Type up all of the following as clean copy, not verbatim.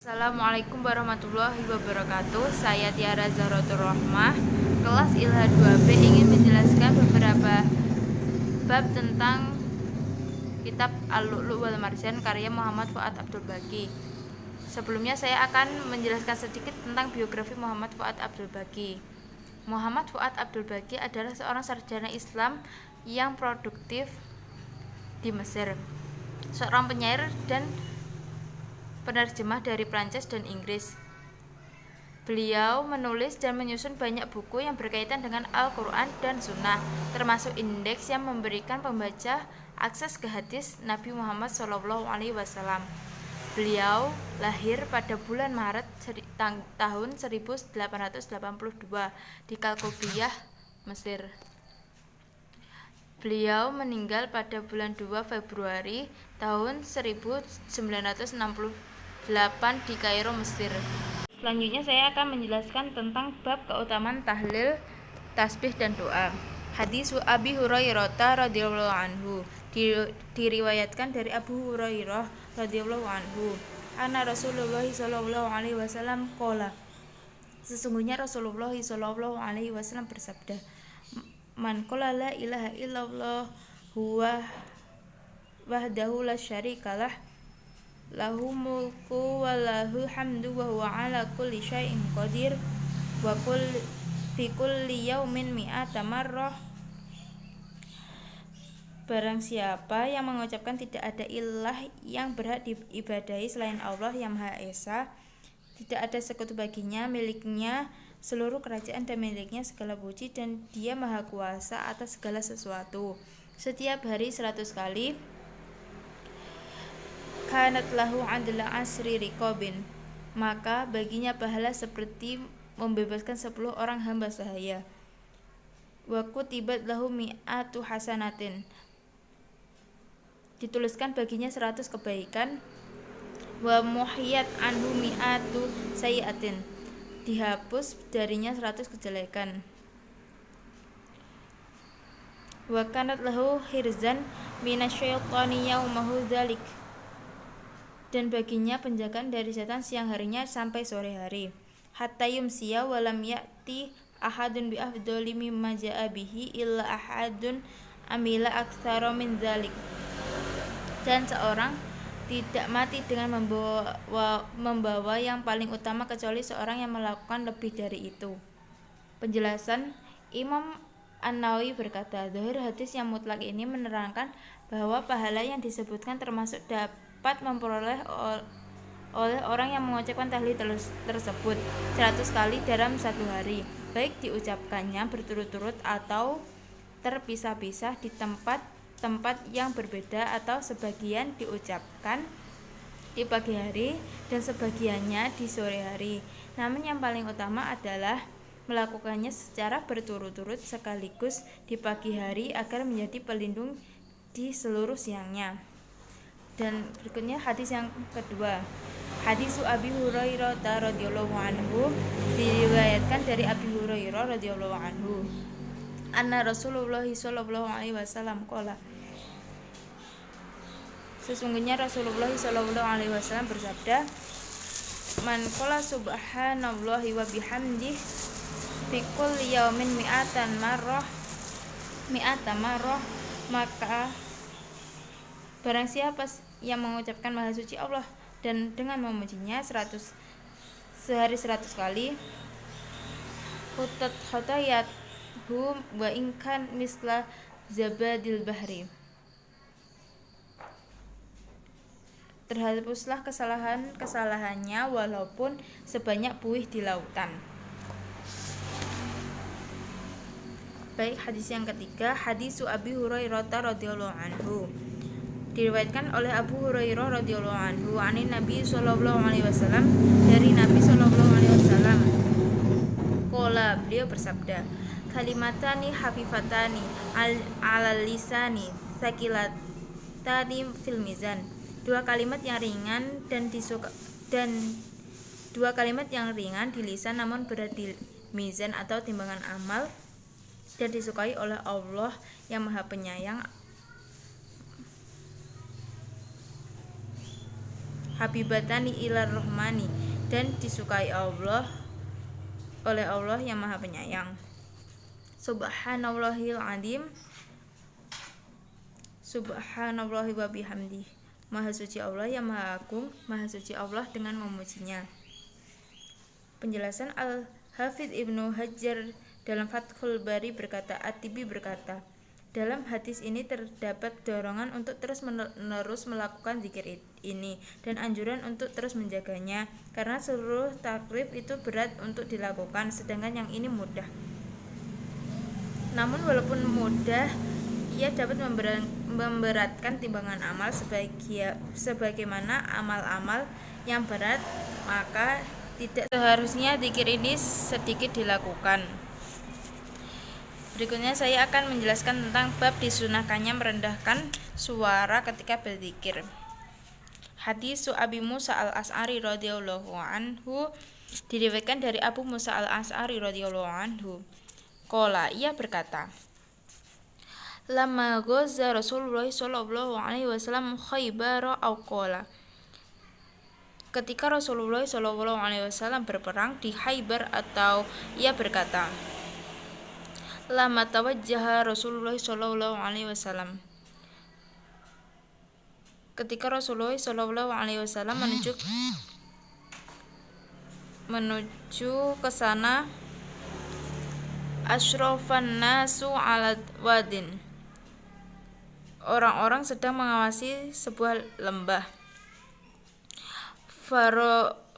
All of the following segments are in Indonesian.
Assalamualaikum warahmatullahi wabarakatuh. Saya Tiara Zahratul Rohmah, kelas ILHA 2B, ingin menjelaskan beberapa bab tentang kitab Al-Lu'lu' wal Marjan karya Muhammad Fuad Abdul Baqi. Sebelumnya saya akan menjelaskan sedikit tentang biografi Muhammad Fuad Abdul Baqi. Muhammad Fuad Abdul Baqi adalah seorang sarjana Islam yang produktif di Mesir, seorang penyair dan penerjemah dari Prancis dan Inggris. Beliau menulis dan menyusun banyak buku yang berkaitan dengan Al-Quran dan Sunnah, termasuk indeks yang memberikan pembaca akses ke hadis Nabi Muhammad SAW. Beliau lahir pada bulan Maret tahun 1882 di Kalkobiyah, Mesir. Beliau meninggal pada bulan 2 Februari tahun 1968 di Kairo, Mesir. Selanjutnya saya akan menjelaskan tentang bab keutamaan tahlil, tasbih dan doa. Hadis Abi Hurairah radhiyallahu anhu, diriwayatkan dari Abu Hurairah radhiyallahu anhu, anna Rasulullah sallallahu alaihi wasallam qala, sesungguhnya Rasulullah sallallahu alaihi wasallam bersabda, man qala la ilaha illallah huwa wahdahu la syarikalah lahu mulku wa lahul hamdu wa huwa ala kulli syai'in qadir wa fi kulli yaumin mi'ata marrah. Barang siapa yang mengucapkan tidak ada ilah yang berhak diibadahi selain Allah yang Maha Esa, tidak ada sekutu baginya, miliknya seluruh kerajaan dan miliknya segala puji, dan dia Maha Kuasa atas segala sesuatu, setiap hari 100 kali, kanat lahu adla asri riqabin, maka baginya pahala seperti membebaskan 10 orang hamba sahaya. Wa kutibat lahu mi'atu hasanatin, dituliskan baginya 100 kebaikan. Wa muhiyat anhu mi'atu sayiatin, dihapus darinya 100 kejelekan. Wa kanat lahu hirzan minasyaitani yaumahu dzalik, dan baginya penjagaan dari setan siang harinya sampai sore hari. Hatta yumsiya wa lam ya'ti ahadun bi afdali mimma ja'a bihi illa ahadun amila aktsara min dzalik, dan seorang tidak mati dengan membawa yang paling utama kecuali seorang yang melakukan lebih dari itu. Penjelasan Imam An-Nawawi berkata, zahir hadis yang mutlak ini menerangkan bahwa pahala yang disebutkan termasuk dapat memperoleh oleh orang yang mengucapkan tahlil tersebut 100 kali dalam satu hari, baik diucapkannya berturut-turut atau terpisah-pisah di tempat yang berbeda, atau sebagian diucapkan di pagi hari dan sebagiannya di sore hari. Namun yang paling utama adalah melakukannya secara berturut-turut sekaligus di pagi hari agar menjadi pelindung di seluruh siangnya. Dan berikutnya hadis yang kedua, hadis Abi Hurairah radhiyallahu anhu, diriwayatkan dari Abi Hurairah radhiyallahu anhu, anna Rasulullah sallallahu alaihi wasallam qala, sesungguhnya Rasulullah sallallahu alaihi wasallam bersabda, man qala subhanallahi wa bihamdihi fi kulli yaumin mi'ata marrah, maka barang siapa yang mengucapkan maha suci Allah dan dengan memujinya sehari 100 kali, hutat khatayathu wa inkan misla zabadil bahri, terhapuslah kesalahannya walaupun sebanyak buih di lautan. Baik, hadis yang ketiga, hadis Abi Hurairah radhiyallahu anhu, diriwayatkan oleh Abu Hurairah radhiyallahu anhu, anin Nabi sallallahu alaihi wasallam, dari Nabi sallallahu alaihi wasallam, qala, beliau bersabda, kalimatani hafifatani alal lisani sakilatani fil mizan, dua kalimat yang ringan di lisan namun berat di mizan atau timbangan amal, dan disukai oleh Allah yang Maha Penyayang. habibatani ilar rahmani, dan disukai oleh Allah yang Maha Penyayang. Subhanallahil azim, subhanallahi wa bihamdi. Maha suci Allah yang Maha Agung, Maha suci Allah dengan memujinya. Penjelasan Al-Hafidz Ibnu Hajar dalam Fathul Bari berkata, At-Tibi berkata, dalam hadis ini terdapat dorongan untuk terus-menerus melakukan zikir ini dan anjuran untuk terus menjaganya, karena seluruh takrib itu berat untuk dilakukan, sedangkan yang ini mudah. Namun walaupun mudah, ia dapat memberatkan timbangan amal sebagaimana amal-amal yang berat, maka tidak seharusnya zikir ini sedikit dilakukan. Berikutnya saya akan menjelaskan tentang bab disunahkannya merendahkan suara ketika berzikir. Hadis Abi Musa al-Asy'ari radhiyallahu anhu, diriwayatkan dari Abu Musa al-Asy'ari radhiyallahu anhu. Qala, ia berkata, Lama ghaza Rasulullah sallallahu alaihi wasallam Khaybar au qala. Ketika Rasulullah sallallahu alaihi wasallam berperang di Khaybar, atau ia berkata, Lama tawajjaha Rasulullah sallallahu alaihi wasallam. Ketika Rasulullah sallallahu alaihi wasallam menuju ke sana, asyrafan nasu ala wadin. Orang-orang sedang mengawasi sebuah lembah.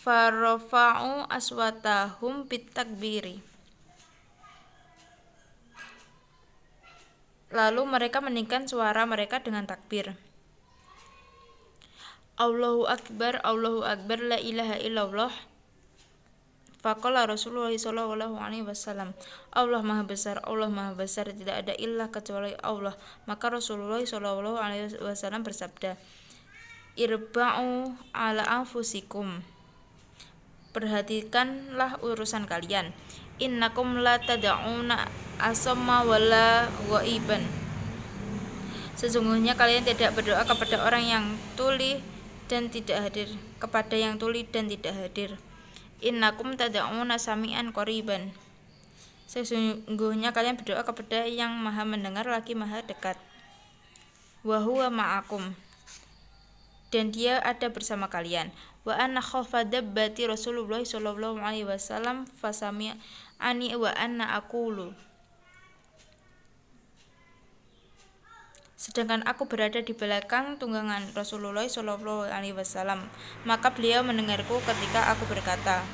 Farafa'u aswatahum bitakbiri. Lalu mereka meninggikan suara mereka dengan takbir. Allahu Akbar, la ilaha illallah. Faqala Rasulullah sallallahu alaihi wasallam, Allah Maha besar, tidak ada ilah kecuali Allah. Maka Rasulullah sallallahu alaihi wasallam bersabda, Irba'u ala anfusikum. Perhatikanlah urusan kalian. Innakum la tad'una asamma wala ghaiban. Sesungguhnya kalian tidak berdoa kepada orang yang tuli dan tidak hadir, kepada yang tuli dan tidak hadir. Innakum tad'una sami'an qariban. Sesungguhnya kalian berdoa kepada yang Maha mendengar lagi Maha dekat. Wa huwa ma'akum. Dan dia ada bersama kalian. Wa anna khalfa dabbati Rasulullah sallallahu alaihi wasallam fasami'ani wa anna aqulu. Sedangkan aku berada di belakang tunggangan Rasulullah sallallahu alaihi wasallam, maka beliau mendengarku ketika aku berkata,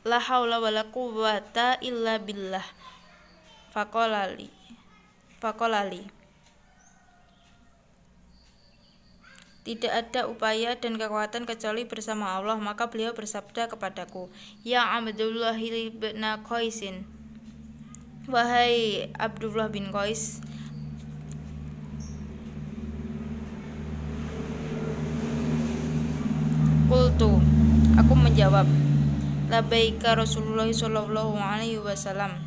La haula wala quwwata illa billah. Faqala li. Tidak ada upaya dan kekuatan kecuali bersama Allah. Maka beliau bersabda kepadaku, Ya Abdullah bin Qaisin, wahai Abdullah bin Qais, qultu, aku menjawab, Labbaika Rasulullah sallallahu alaihi wasallam.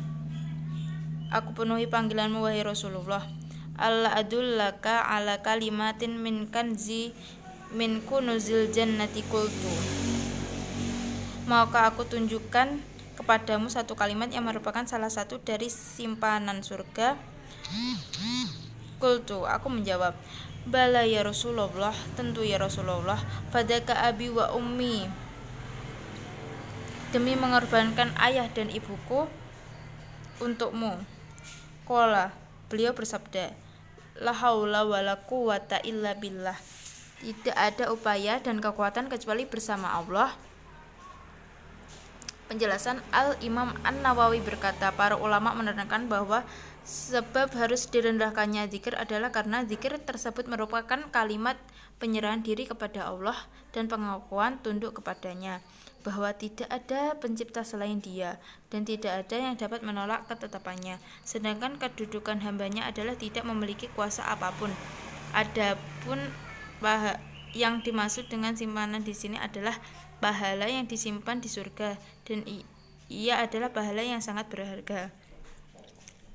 Aku penuhi panggilanmu wahai Rasulullah. Alla adullaka ala kalimatin min kunuzil jannati, qultu. Maukah aku tunjukkan kepadamu satu kalimat yang merupakan salah satu dari simpanan surga? Qultu, aku menjawab, Bala ya Rasulullah, tentu ya Rasulullah. Fadaka abi wa ummi. Demi mengorbankan ayah dan ibuku untukmu. Qala, beliau bersabda, La haula wala quwwata illa billah. Tidak ada upaya dan kekuatan kecuali bersama Allah. Penjelasan Al-Imam An-Nawawi berkata, para ulama menerangkan bahwa sebab harus direndahkannya zikir adalah karena zikir tersebut merupakan kalimat penyerahan diri kepada Allah dan pengakuan tunduk kepadanya, bahwa tidak ada pencipta selain Dia dan tidak ada yang dapat menolak ketetapannya, sedangkan kedudukan hambanya adalah tidak memiliki kuasa apapun. Adapun yang dimaksud dengan simpanan di sini adalah pahala yang disimpan di surga, dan ia adalah pahala yang sangat berharga.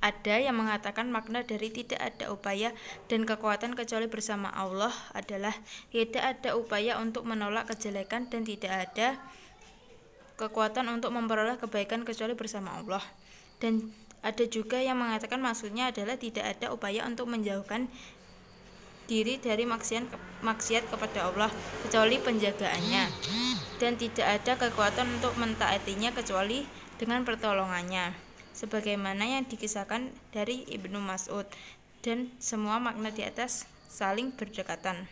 Ada yang mengatakan makna dari tidak ada upaya dan kekuatan kecuali bersama Allah adalah tidak ada upaya untuk menolak kejelekan dan tidak ada kekuatan untuk memperoleh kebaikan kecuali bersama Allah. Dan ada juga yang mengatakan maksudnya adalah tidak ada upaya untuk menjauhkan diri dari maksiat kepada Allah kecuali penjagaannya, dan tidak ada kekuatan untuk mentaatinya kecuali dengan pertolongannya, sebagaimana yang dikisahkan dari Ibnu Mas'ud, dan semua makna di atas saling berdekatan.